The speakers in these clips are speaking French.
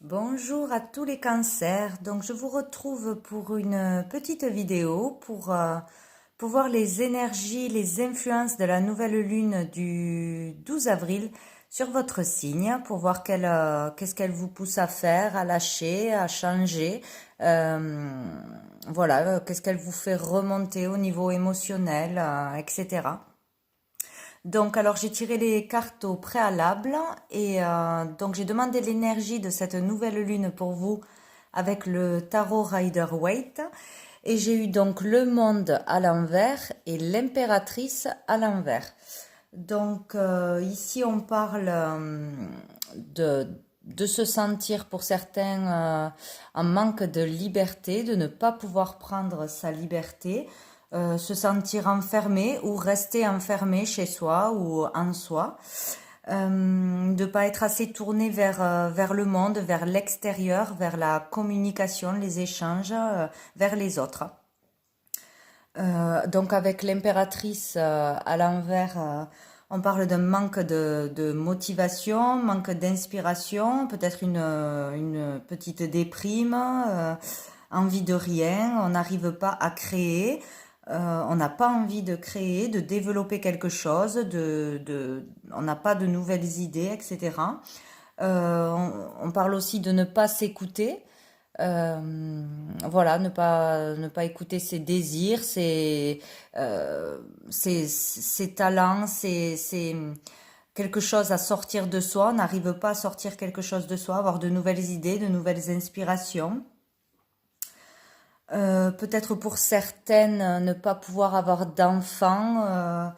Bonjour à tous les cancers. Donc je vous retrouve pour une petite vidéo pour voir les énergies, les influences de la nouvelle lune du 12 avril sur votre signe, pour voir qu'est-ce qu'elle vous pousse à faire, à lâcher, à changer. Voilà, qu'est-ce qu'elle vous fait remonter au niveau émotionnel, etc. Donc, alors j'ai tiré les cartes au préalable et donc j'ai demandé l'énergie de cette nouvelle lune pour vous avec le tarot Rider-Waite et j'ai eu donc le monde à l'envers et l'impératrice à l'envers. Donc ici on parle de se sentir pour certains en manque de liberté, de ne pas pouvoir prendre sa liberté, se sentir enfermé ou rester enfermé chez soi ou en soi, de pas être assez tourné vers le monde, vers l'extérieur, vers la communication, les échanges, vers les autres. Donc avec l'impératrice à l'envers, on parle d'un manque de motivation, manque d'inspiration, peut-être une petite déprime, envie de rien, on n'arrive pas à créer, on n'a pas envie de créer, de développer quelque chose, on n'a pas de nouvelles idées, etc. On parle aussi de ne pas s'écouter. Voilà, ne pas écouter ses désirs, ses talents, c'est quelque chose à sortir de soi. On n'arrive pas à sortir quelque chose de soi, avoir de nouvelles idées, de nouvelles inspirations. Peut-être pour certaines, ne pas pouvoir avoir d'enfants,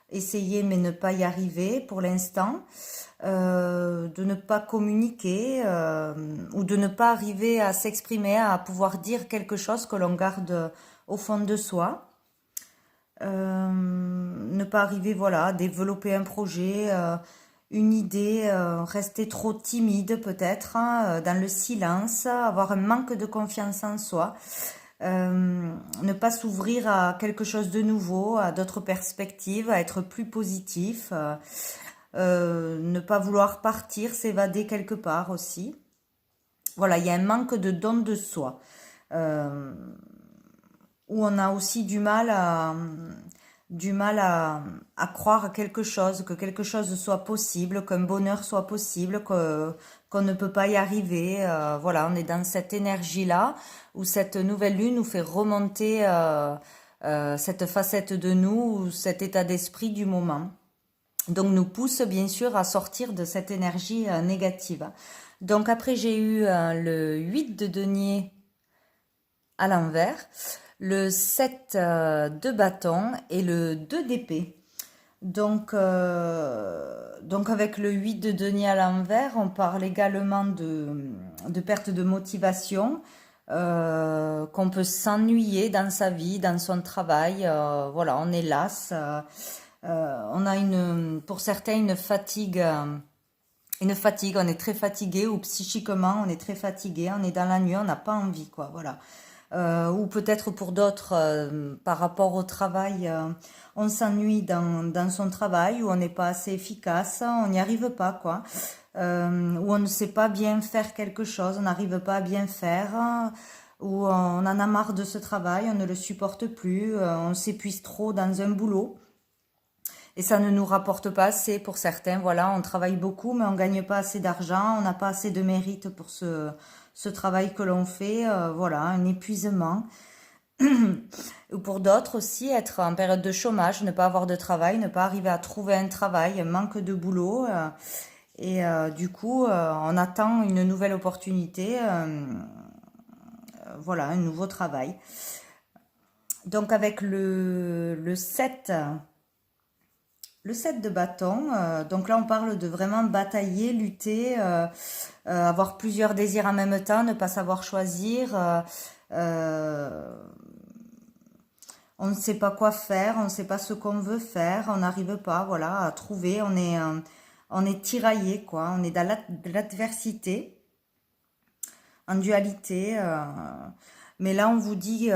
essayer mais ne pas y arriver pour l'instant, de ne pas communiquer ou de ne pas arriver à s'exprimer, à pouvoir dire quelque chose que l'on garde au fond de soi. Ne pas arriver, voilà, à développer un projet, une idée, rester trop timide peut-être, hein, dans le silence, avoir un manque de confiance en soi. Ne pas s'ouvrir à quelque chose de nouveau, à d'autres perspectives, à être plus positif, ne pas vouloir partir, s'évader quelque part aussi. Voilà, il y a un manque de don de soi, euh, où on a aussi du mal à croire à quelque chose, que quelque chose soit possible, qu'un bonheur soit possible, qu'on ne peut pas y arriver. Voilà, on est dans cette énergie-là où cette nouvelle lune nous fait remonter cette facette de nous, ou cet état d'esprit du moment. Donc nous pousse bien sûr à sortir de cette énergie négative. Donc après j'ai eu le 8 de denier à l'envers, le 7 de bâton et le 2 d'épée. Donc avec le 8 de denier à l'envers, on parle également de perte de motivation, qu'on peut s'ennuyer dans sa vie, dans son travail. Voilà, on est las. On a pour certains une fatigue, on est très fatigué, ou psychiquement on est très fatigué, on est dans la nuit, on n'a pas envie, quoi, voilà. Ou peut-être pour d'autres, par rapport au travail, on s'ennuie dans son travail, ou on n'est pas assez efficace, on n'y arrive pas, quoi. Ou on ne sait pas bien faire quelque chose, on n'arrive pas à bien faire, ou on en a marre de ce travail, on ne le supporte plus, on s'épuise trop dans un boulot. Et ça ne nous rapporte pas assez pour certains. Voilà, on travaille beaucoup, mais on gagne pas assez d'argent, on n'a pas assez de mérite pour ce travail que l'on fait. Voilà, un épuisement. Ou pour d'autres aussi, être en période de chômage, ne pas avoir de travail, ne pas arriver à trouver un travail, manque de boulot. Et du coup, on attend une nouvelle opportunité, voilà, un nouveau travail. Donc avec le 7. Le 7 de bâton, donc là on parle de vraiment batailler, lutter, avoir plusieurs désirs en même temps, ne pas savoir choisir, euh, on ne sait pas quoi faire, on ne sait pas ce qu'on veut faire, on n'arrive pas, voilà, à trouver, on est tiraillé, quoi, on est dans l'adversité, en dualité, mais là on vous dit,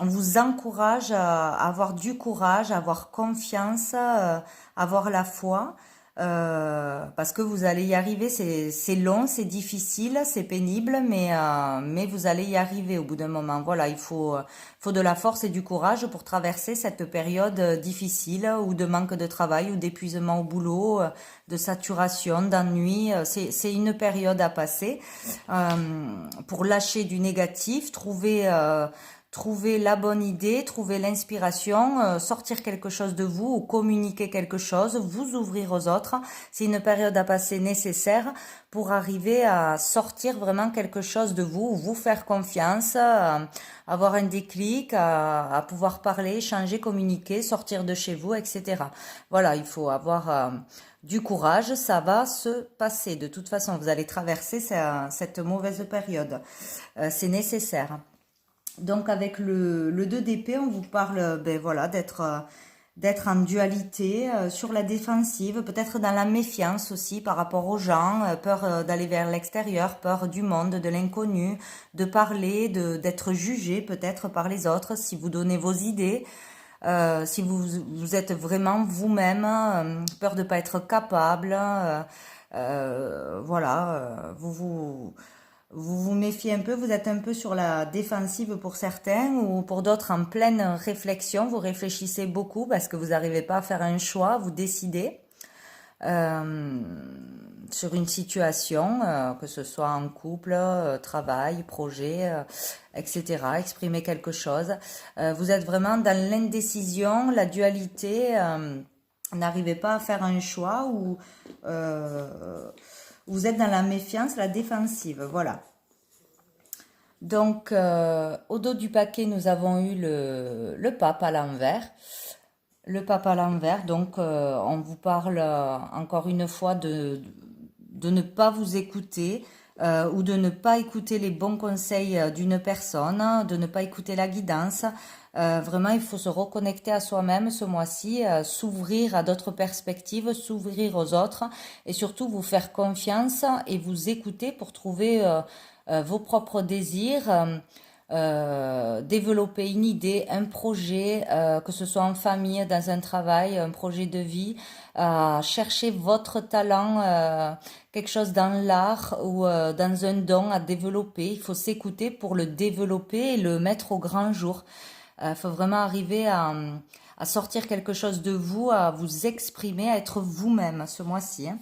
on vous encourage à avoir du courage, à avoir confiance, à avoir la foi. parce que vous allez y arriver. C'est long, c'est difficile, c'est pénible, mais vous allez y arriver au bout d'un moment. Voilà, faut de la force et du courage pour traverser cette période difficile ou de manque de travail ou d'épuisement au boulot, de saturation, d'ennui. C'est une période à passer pour lâcher du négatif, trouver la bonne idée, trouver l'inspiration, sortir quelque chose de vous ou communiquer quelque chose, vous ouvrir aux autres. C'est une période à passer nécessaire pour arriver à sortir vraiment quelque chose de vous, vous faire confiance, avoir un déclic, à pouvoir parler, échanger, communiquer, sortir de chez vous, etc. Voilà, il faut avoir du courage, ça va se passer. De toute façon, vous allez traverser cette mauvaise période. C'est nécessaire. Donc avec le 2 d'épée, on vous parle ben voilà, d'être en dualité, sur la défensive, peut-être dans la méfiance aussi par rapport aux gens, peur d'aller vers l'extérieur, peur du monde, de l'inconnu, de parler, d'être jugé peut-être par les autres si vous donnez vos idées. Si vous êtes vraiment vous-même, peur de pas être capable, voilà, vous méfiez un peu, vous êtes un peu sur la défensive pour certains ou pour d'autres en pleine réflexion. Vous réfléchissez beaucoup parce que vous n'arrivez pas à faire un choix, vous décidez euh, sur une situation, que ce soit en couple, travail, projet, etc. Exprimer quelque chose. Vous êtes vraiment dans l'indécision, la dualité. N'arrivez pas à faire un choix ou vous êtes dans la méfiance, la défensive. Voilà. Donc, au dos du paquet, nous avons eu le pape à l'envers. Le pape à l'envers, donc on vous parle encore une fois de ne pas vous écouter ou de ne pas écouter les bons conseils d'une personne, de ne pas écouter la guidance. Vraiment, il faut se reconnecter à soi-même ce mois-ci, s'ouvrir à d'autres perspectives, s'ouvrir aux autres et surtout vous faire confiance et vous écouter pour trouver vos propres désirs. Développer une idée, un projet, que ce soit en famille, dans un travail, un projet de vie, chercher votre talent, quelque chose dans l'art ou dans un don à développer. Il faut s'écouter pour le développer et le mettre au grand jour. Il faut vraiment arriver à sortir quelque chose de vous, à vous exprimer, à être vous-même ce mois-ci, hein.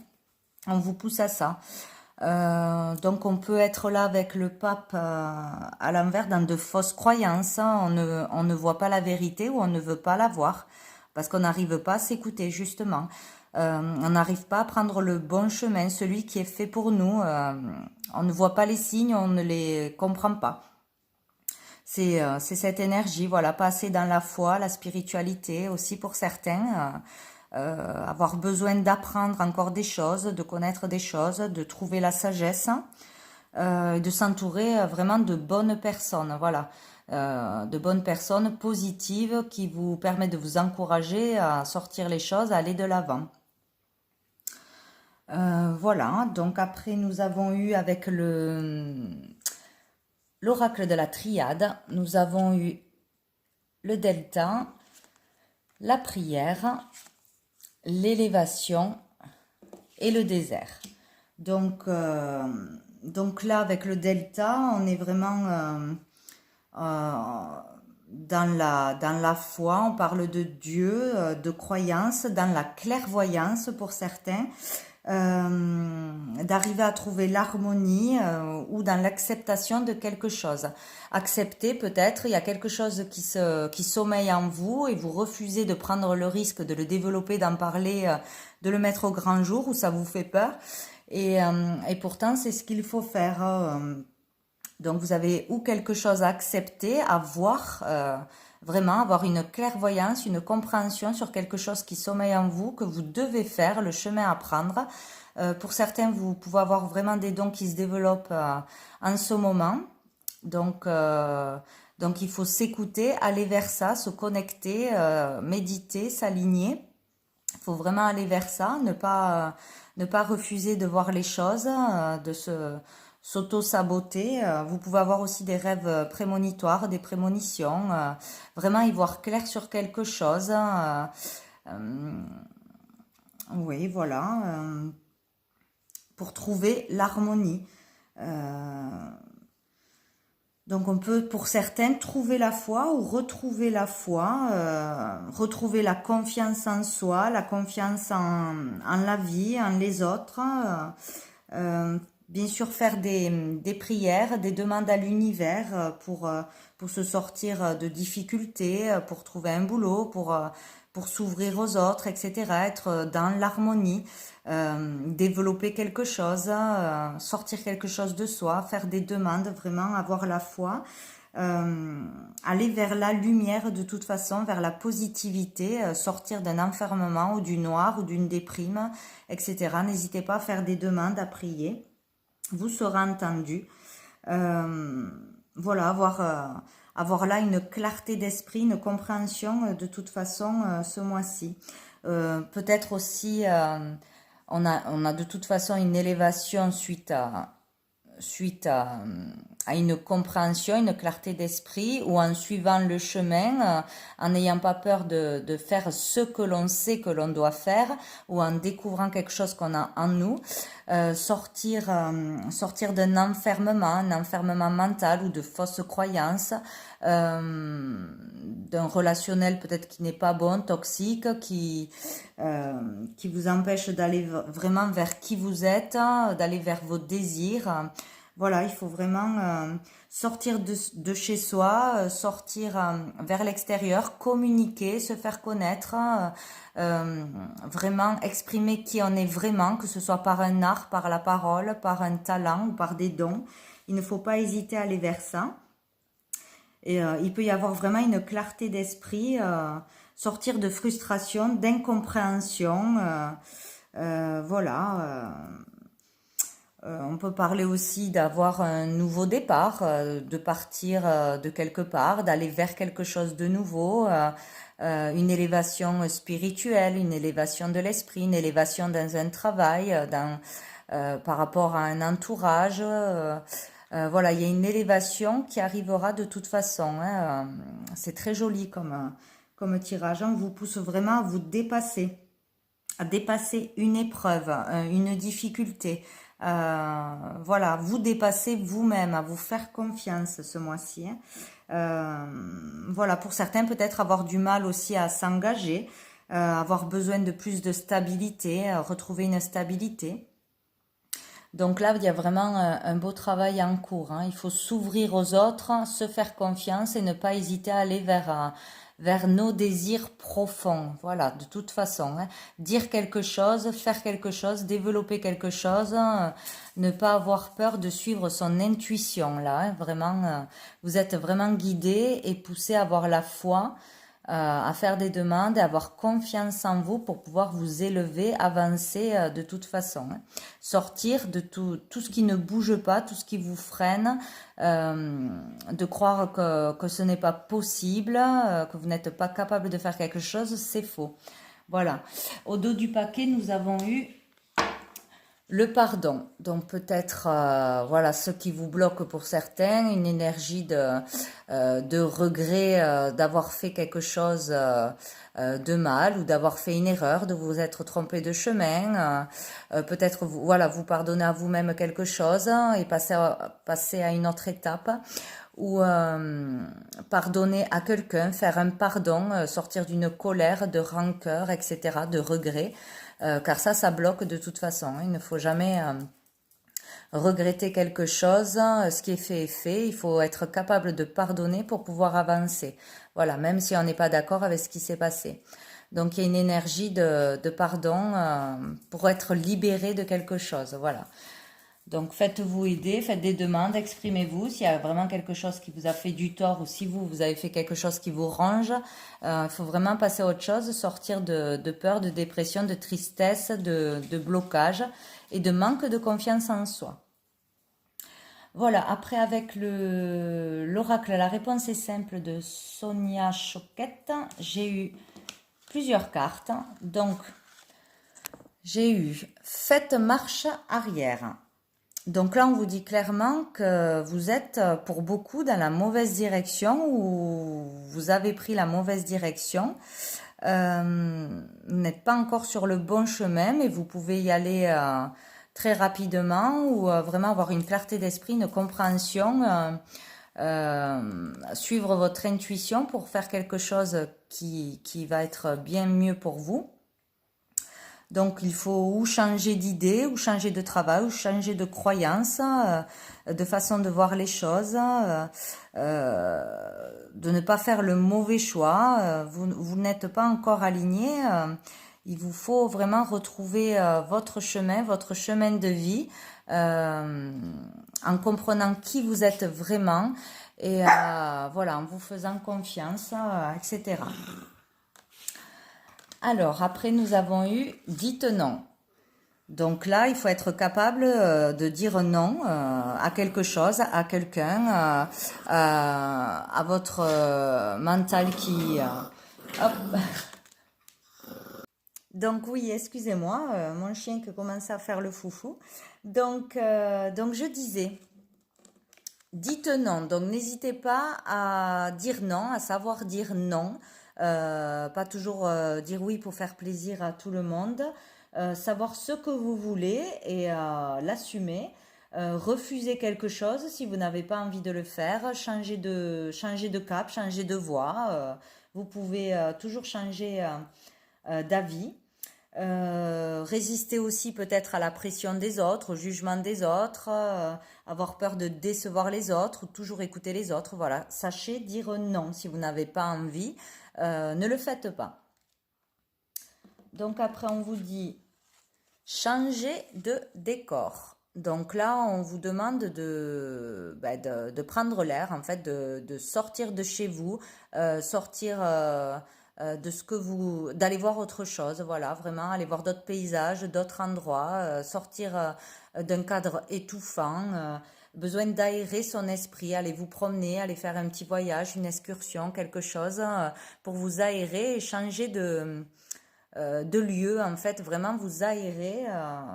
On vous pousse à ça. Donc on peut être là avec le pape à l'envers dans de fausses croyances, hein. On ne voit pas la vérité ou on ne veut pas la voir parce qu'on n'arrive pas à s'écouter justement. On n'arrive pas à prendre le bon chemin, celui qui est fait pour nous. On ne voit pas les signes, on ne les comprend pas. C'est cette énergie, voilà, passer dans la foi, la spiritualité aussi pour certains. Avoir besoin d'apprendre encore des choses, de connaître des choses, de trouver la sagesse, de s'entourer vraiment de bonnes personnes, voilà, de bonnes personnes positives qui vous permettent de vous encourager à sortir les choses, à aller de l'avant. Voilà, donc après nous avons eu avec l'oracle de la triade, nous avons eu le delta, la prière, l'élévation et le désert. Donc là, avec le delta, on est vraiment dans la foi, on parle de Dieu, de croyance, dans la clairvoyance pour certains, d'arriver à trouver l'harmonie ou dans l'acceptation de quelque chose. Accepter peut-être, il y a quelque chose qui sommeille en vous et vous refusez de prendre le risque de le développer, d'en parler, de le mettre au grand jour ou ça vous fait peur. Et pourtant, c'est ce qu'il faut faire. Donc vous avez ou quelque chose à accepter, à voir, vraiment avoir une clairvoyance, une compréhension sur quelque chose qui sommeille en vous, que vous devez faire, le chemin à prendre. Pour certains, vous pouvez avoir vraiment des dons qui se développent en ce moment. Donc il faut s'écouter, aller vers ça, se connecter, méditer, s'aligner. Il faut vraiment aller vers ça, ne pas refuser de voir les choses, de s'auto-saboter. Vous pouvez avoir aussi des rêves prémonitoires, des prémonitions. Vraiment y voir clair sur quelque chose. Oui, voilà, pour trouver l'harmonie. Donc on peut pour certains trouver la foi ou retrouver la foi, retrouver la confiance en soi, la confiance en la vie, en les autres. Bien sûr faire des prières, des demandes à l'univers pour se sortir de difficultés, pour trouver un boulot, pour s'ouvrir aux autres, etc. Être dans l'harmonie, développer quelque chose, sortir quelque chose de soi, faire des demandes, vraiment avoir la foi. Aller vers la lumière de toute façon, vers la positivité, sortir d'un enfermement ou du noir ou d'une déprime, etc. N'hésitez pas à faire des demandes, à prier. Vous serez entendu. Euh, voilà, avoir là une clarté d'esprit, une compréhension de toute façon ce mois-ci. Peut-être aussi, on a de toute façon une élévation suite à une compréhension, une clarté d'esprit, ou en suivant le chemin, en n'ayant pas peur de faire ce que l'on sait que l'on doit faire, ou en découvrant quelque chose qu'on a en nous, sortir d'un enfermement, un enfermement mental ou de fausses croyances, d'un relationnel peut-être qui n'est pas bon, toxique, qui vous empêche d'aller vraiment vers qui vous êtes, d'aller vers vos désirs. Voilà, il faut vraiment sortir de chez soi, sortir vers l'extérieur, communiquer, se faire connaître, vraiment exprimer qui on est vraiment, que ce soit par un art, par la parole, par un talent ou par des dons. Il ne faut pas hésiter à aller vers ça. Et il peut y avoir vraiment une clarté d'esprit, sortir de frustration, d'incompréhension. Voilà. On peut parler aussi d'avoir un nouveau départ, de partir de quelque part, d'aller vers quelque chose de nouveau, une élévation spirituelle, une élévation de l'esprit, une élévation dans un travail, par rapport à un entourage. Voilà, il y a une élévation qui arrivera de toute façon, hein. C'est très joli comme tirage. On vous pousse vraiment à dépasser une épreuve, une difficulté. Voilà, vous dépasser vous-même, à vous faire confiance ce mois-ci, hein. Voilà, pour certains peut-être avoir du mal aussi à s'engager, avoir besoin de plus de stabilité, retrouver une stabilité. Donc là, il y a vraiment un beau travail en cours, hein. Il faut s'ouvrir aux autres, se faire confiance et ne pas hésiter à aller vers nos désirs profonds. Voilà, de toute façon, hein. Dire quelque chose, faire quelque chose, développer quelque chose, ne pas avoir peur de suivre son intuition, là, hein. Vraiment, vous êtes vraiment guidé et poussé à avoir la foi, à faire des demandes, à avoir confiance en vous pour pouvoir vous élever, avancer de toute façon, hein. Sortir de tout ce qui ne bouge pas, tout ce qui vous freine, de croire que ce n'est pas possible, que vous n'êtes pas capable de faire quelque chose, c'est faux. Voilà. Au dos du paquet, nous avons eu le pardon. Donc peut-être, voilà, ce qui vous bloque pour certains, une énergie de regret, d'avoir fait quelque chose de mal ou d'avoir fait une erreur, de vous être trompé de chemin. Peut-être, voilà, vous pardonnez à vous-même quelque chose et passer à une autre étape. Ou pardonner à quelqu'un, faire un pardon, sortir d'une colère, de rancœur, etc., de regret. Car ça bloque de toute façon, hein. Il ne faut jamais regretter quelque chose. Ce qui est fait est fait. Il faut être capable de pardonner pour pouvoir avancer. Voilà, même si on n'est pas d'accord avec ce qui s'est passé. Donc il y a une énergie de pardon pour être libéré de quelque chose. Voilà. Donc faites-vous aider, faites des demandes, exprimez-vous. S'il y a vraiment quelque chose qui vous a fait du tort ou si vous avez fait quelque chose qui vous range, il faut vraiment passer à autre chose, sortir de peur, de dépression, de tristesse, de blocage et de manque de confiance en soi. Voilà, après avec l'oracle, la réponse est simple de Sonia Choquette. J'ai eu plusieurs cartes. Donc, j'ai eu faites marche arrière. Donc là, on vous dit clairement que vous êtes pour beaucoup dans la mauvaise direction ou vous avez pris la mauvaise direction. Vous n'êtes pas encore sur le bon chemin, mais vous pouvez y aller très rapidement ou vraiment avoir une clarté d'esprit, une compréhension, suivre votre intuition pour faire quelque chose qui va être bien mieux pour vous. Donc il faut ou changer d'idée, ou changer de travail, ou changer de croyance, de façon de voir les choses, de ne pas faire le mauvais choix. Vous n'êtes pas encore aligné. Il vous faut vraiment retrouver votre chemin de vie, en comprenant qui vous êtes vraiment et voilà, en vous faisant confiance, etc. Alors, après, nous avons eu dites non. Donc là, il faut être capable de dire non à quelque chose, à quelqu'un, à votre mental qui... hop. Donc oui, excusez-moi, mon chien qui commence à faire le foufou. Donc je disais, dites non, donc n'hésitez pas à dire non, à savoir dire non, pas toujours dire oui pour faire plaisir à tout le monde, savoir ce que vous voulez et l'assumer, refuser quelque chose si vous n'avez pas envie de le faire, changer de cap, changer de voie, vous pouvez toujours changer d'avis. Résister aussi peut-être à la pression des autres, au jugement des autres, avoir peur de décevoir les autres, toujours écouter les autres. Voilà, sachez dire non si vous n'avez pas envie, ne le faites pas. Donc après on vous dit changer de décor. Donc là on vous demande de prendre l'air, en fait, de sortir de chez vous, sortir de ce que vous, d'aller voir autre chose, voilà, vraiment, aller voir d'autres paysages, d'autres endroits, sortir d'un cadre étouffant, besoin d'aérer son esprit, aller vous promener, aller faire un petit voyage, une excursion, quelque chose pour vous aérer et changer de lieu, en fait, vraiment vous aérer,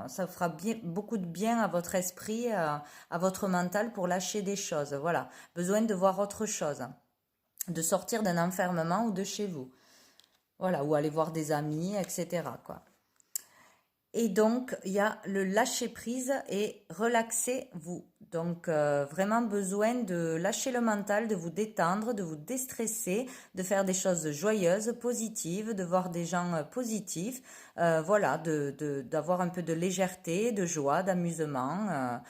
ça fera bien, beaucoup de bien à votre esprit, à votre mental pour lâcher des choses, voilà, besoin de voir autre chose, de sortir d'un enfermement ou de chez vous. Voilà, ou aller voir des amis, etc., quoi. Et donc, il y a le lâcher prise et relaxez-vous. Donc, vraiment besoin de lâcher le mental, de vous détendre, de vous déstresser, de faire des choses joyeuses, positives, de voir des gens positifs. Voilà, d'avoir un peu de légèreté, de joie, d'amusement.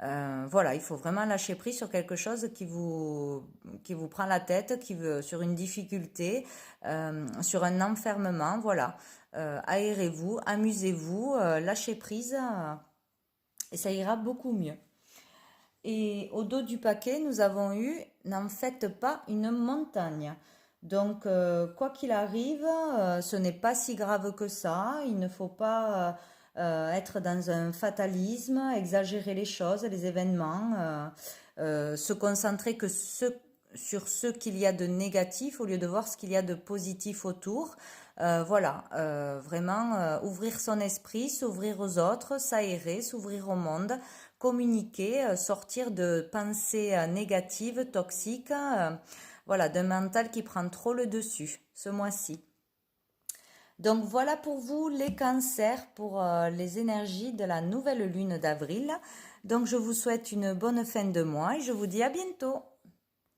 Voilà, il faut vraiment lâcher prise sur quelque chose qui vous prend la tête, sur une difficulté, sur un enfermement. Voilà, aérez-vous, amusez-vous, lâchez prise et ça ira beaucoup mieux. Et au dos du paquet, nous avons eu n'en faites pas une montagne. Donc, quoi qu'il arrive, ce n'est pas si grave que ça. Il ne faut pas être dans un fatalisme, exagérer les choses, les événements, se concentrer sur ce qu'il y a de négatif au lieu de voir ce qu'il y a de positif autour. Voilà, vraiment ouvrir son esprit, s'ouvrir aux autres, s'aérer, s'ouvrir au monde, communiquer, sortir de pensées négatives, toxiques, voilà, d'un mental qui prend trop le dessus ce mois-ci. Donc voilà pour vous les cancers, pour les énergies de la nouvelle lune d'avril. Donc je vous souhaite une bonne fin de mois et je vous dis à bientôt.